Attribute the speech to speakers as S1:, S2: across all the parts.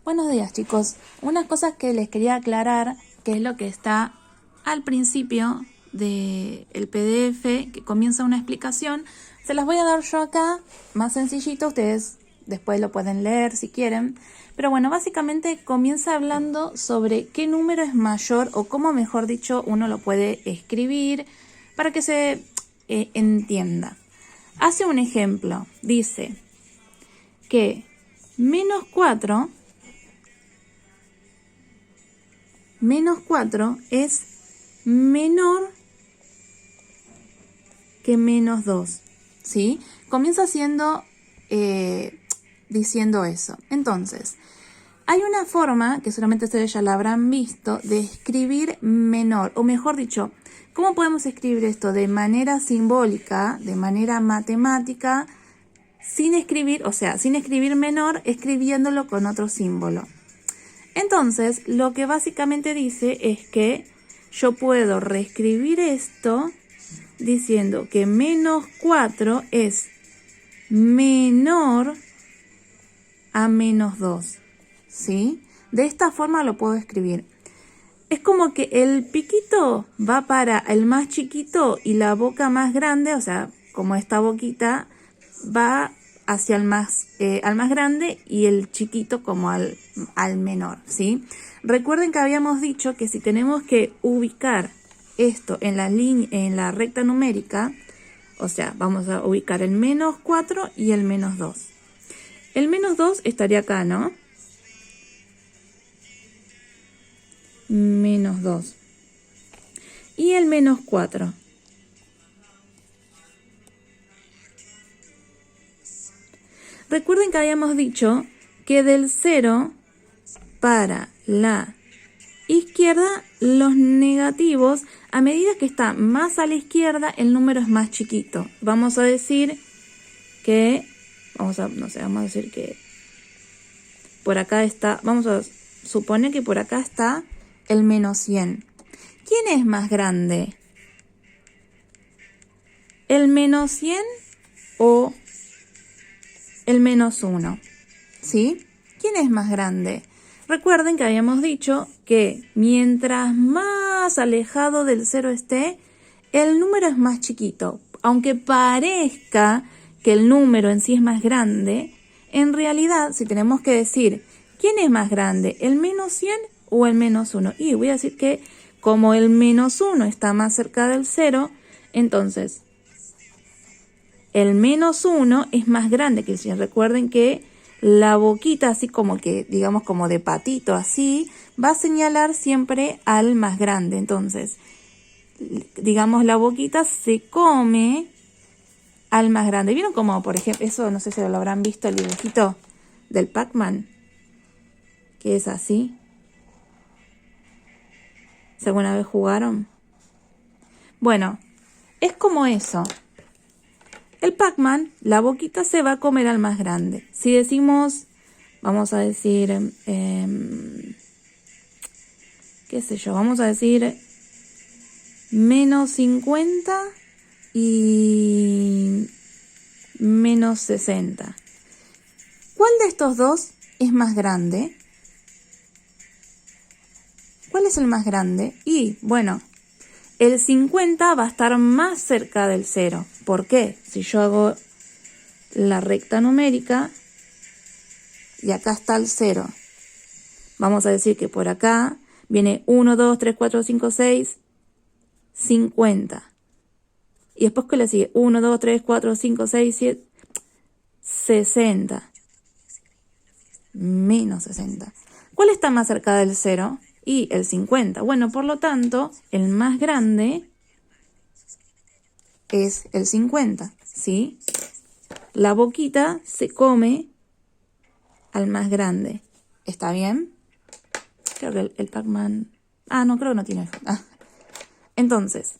S1: Buenos días, chicos. Unas cosas que les quería aclarar, que es lo que está al principio del PDF, que comienza una explicación. Se las voy a dar yo acá, más sencillito, ustedes después lo pueden leer si quieren. Pero bueno, básicamente comienza hablando sobre qué número es mayor o cómo, mejor dicho, uno lo puede escribir para que se entienda. Hace un ejemplo, dice que menos 4 es menor que menos 2, ¿sí? Comienza diciendo eso. Entonces, hay una forma, que seguramente ustedes ya la habrán visto, de escribir menor, o mejor dicho, ¿cómo podemos escribir esto? De manera simbólica, de manera matemática, sin escribir menor, escribiéndolo con otro símbolo. Entonces, lo que básicamente dice es que yo puedo reescribir esto diciendo que menos 4 es menor a menos 2, ¿sí? De esta forma lo puedo escribir. Es como que el piquito va para el más chiquito y la boca más grande, o sea, como esta boquita va hacia al más grande y el chiquito como al menor, ¿sí? Recuerden que habíamos dicho que si tenemos que ubicar esto en la recta numérica, o sea, vamos a ubicar el menos 4 y el menos 2. El menos 2 estaría acá, ¿no? Menos 2. Y el menos 4. Recuerden que habíamos dicho que del 0 para la izquierda, los negativos, a medida que está más a la izquierda, el número es más chiquito. Vamos a decir que, vamos a decir que por acá está, vamos a suponer que por acá está el menos 100. ¿Quién es más grande? ¿El menos 100 o el menos 1? ¿Sí? ¿Quién es más grande? Recuerden que habíamos dicho que mientras más alejado del 0 esté, el número es más chiquito. Aunque parezca que el número en sí es más grande, en realidad, si tenemos que decir quién es más grande, el menos 100 o el menos 1, y voy a decir que como el menos 1 está más cerca del 0, entonces el menos 1 es más grande que el 100. Recuerden que la boquita, así como que, digamos, como de patito, así, va a señalar siempre al más grande. Entonces, digamos, la boquita se come al más grande. ¿Vieron como, por ejemplo, eso, no sé si lo habrán visto, el dibujito del Pac-Man? Que es así. ¿Si alguna vez jugaron? Bueno, es como eso. El Pac-Man, la boquita se va a comer al más grande. Si decimos, vamos a decir, qué sé yo, vamos a decir menos 50 y menos 60. ¿Cuál de estos dos es más grande? ¿Cuál es el más grande? Y, bueno, el 50 va a estar más cerca del 0. ¿Por qué? Si yo hago la recta numérica y acá está el 0, vamos a decir que por acá viene 1, 2, 3, 4, 5, 6, 50. Y después, ¿qué le sigue? 1, 2, 3, 4, 5, 6, 7, 60. Menos 60. ¿Cuál está más cerca del 0? Y el 50. Bueno, por lo tanto, el más grande es el 50, ¿sí? La boquita se come al más grande. ¿Está bien? Creo que el Pac-Man... no, creo que no tiene... Entonces,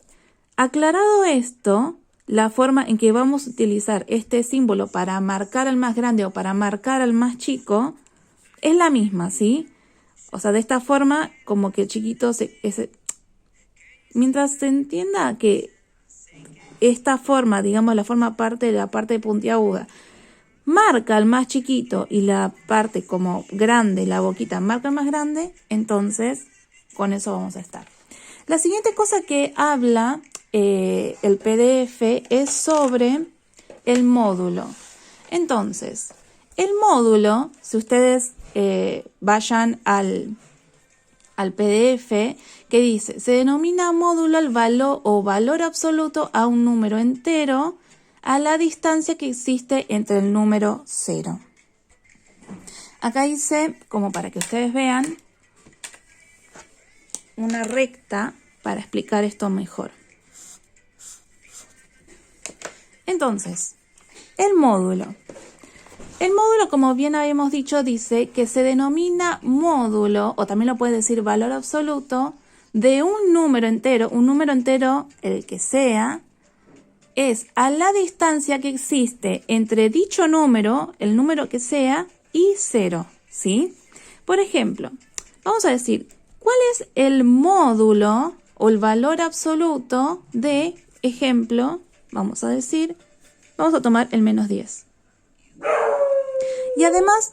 S1: aclarado esto, la forma en que vamos a utilizar este símbolo para marcar al más grande o para marcar al más chico es la misma, ¿sí? O sea, de esta forma, como que el chiquito mientras se entienda que esta forma, digamos, la forma parte de la parte puntiaguda, marca el más chiquito y la parte como grande, la boquita marca el más grande, entonces con eso vamos a estar. La siguiente cosa que habla el PDF es sobre el módulo. Entonces, el módulo, si ustedes vayan al PDF, que dice, se denomina módulo al valor o valor absoluto a un número entero a la distancia que existe entre el número 0. Acá hice, como para que ustedes vean, una recta para explicar esto mejor. Entonces, el módulo. El módulo, como bien habíamos dicho, dice que se denomina módulo, o también lo puedes decir valor absoluto, de un número entero, el que sea, es a la distancia que existe entre dicho número, el número que sea, y 0, ¿sí? Por ejemplo, vamos a decir, ¿cuál es el módulo o el valor absoluto de, ejemplo, vamos a tomar el menos 10. Y además,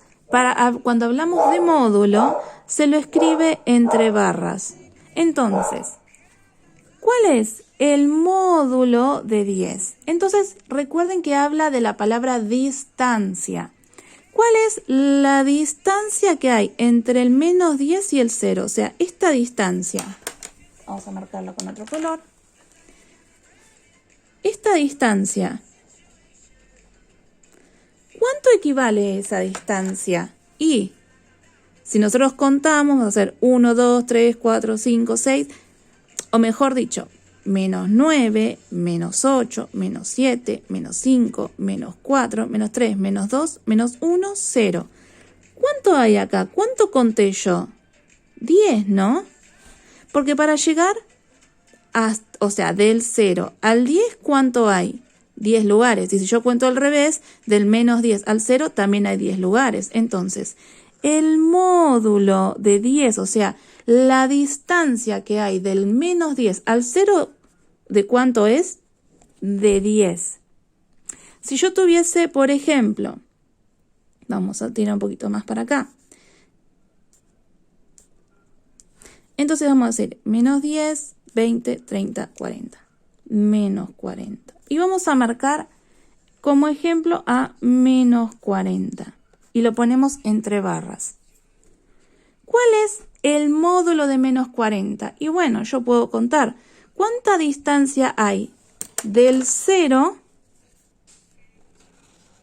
S1: cuando hablamos de módulo, se lo escribe entre barras. Entonces, ¿cuál es el módulo de 10? Entonces, recuerden que habla de la palabra distancia. ¿Cuál es la distancia que hay entre el menos 10 y el 0? O sea, esta distancia. Vamos a marcarla con otro color. Esta distancia. ¿Cuánto equivale esa distancia? Y si nosotros contamos, vamos a hacer 1, 2, 3, 4, 5, 6, o mejor dicho, menos 9, menos 8, menos 7, menos 5, menos 4, menos 3, menos 2, menos 1, 0. ¿Cuánto hay acá? ¿Cuánto conté yo? 10, ¿no? Porque para llegar, del 0 al 10, ¿cuánto hay? 10 lugares. Y si yo cuento al revés, del menos 10 al 0 también hay 10 lugares. Entonces, el módulo de 10, o sea, la distancia que hay del menos 10 al 0, ¿de cuánto es? De 10. Si yo tuviese, por ejemplo, vamos a tirar un poquito más para acá. Entonces vamos a decir menos 10, 20, 30, 40. Menos 40. Y vamos a marcar como ejemplo a menos 40. Y lo ponemos entre barras. ¿Cuál es el módulo de menos 40? Y bueno, yo puedo contar cuánta distancia hay del 0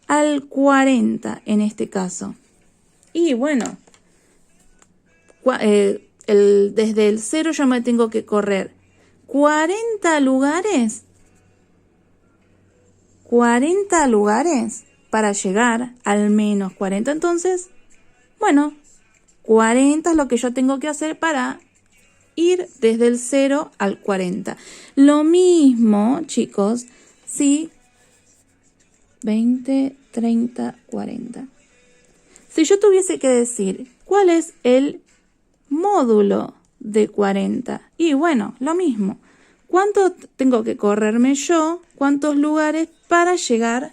S1: al 40 en este caso. Y bueno, desde el 0 yo me tengo que correr 40 lugares. 40 lugares para llegar al menos 40. Entonces, bueno, 40 es lo que yo tengo que hacer para ir desde el 0 al 40. Lo mismo, chicos, si 20, 30, 40. Si yo tuviese que decir cuál es el módulo de 40, y bueno, lo mismo. ¿Cuánto tengo que correrme yo? ¿Cuántos lugares para llegar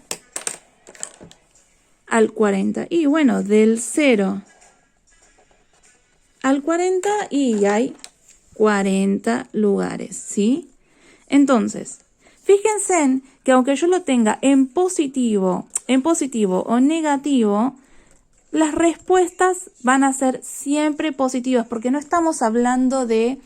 S1: al 40? Y bueno, del 0 al 40 y hay 40 lugares, ¿sí? Entonces, fíjense que aunque yo lo tenga en positivo o negativo, las respuestas van a ser siempre positivas porque no estamos hablando de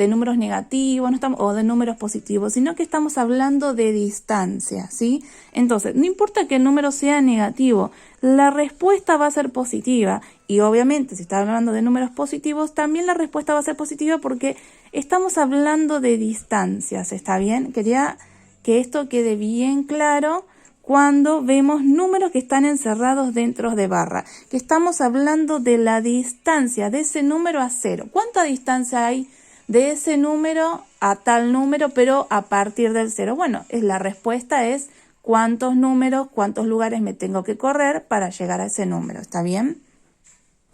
S1: números negativos o de números positivos, sino que estamos hablando de distancia, ¿sí? Entonces, no importa que el número sea negativo, la respuesta va a ser positiva y obviamente si está hablando de números positivos, también la respuesta va a ser positiva porque estamos hablando de distancias, ¿está bien? Quería que esto quede bien claro cuando vemos números que están encerrados dentro de barra, que estamos hablando de la distancia de ese número a 0. ¿Cuánta distancia hay de ese número a tal número, pero a partir del 0? Bueno, la respuesta es cuántos lugares me tengo que correr para llegar a ese número, ¿está bien?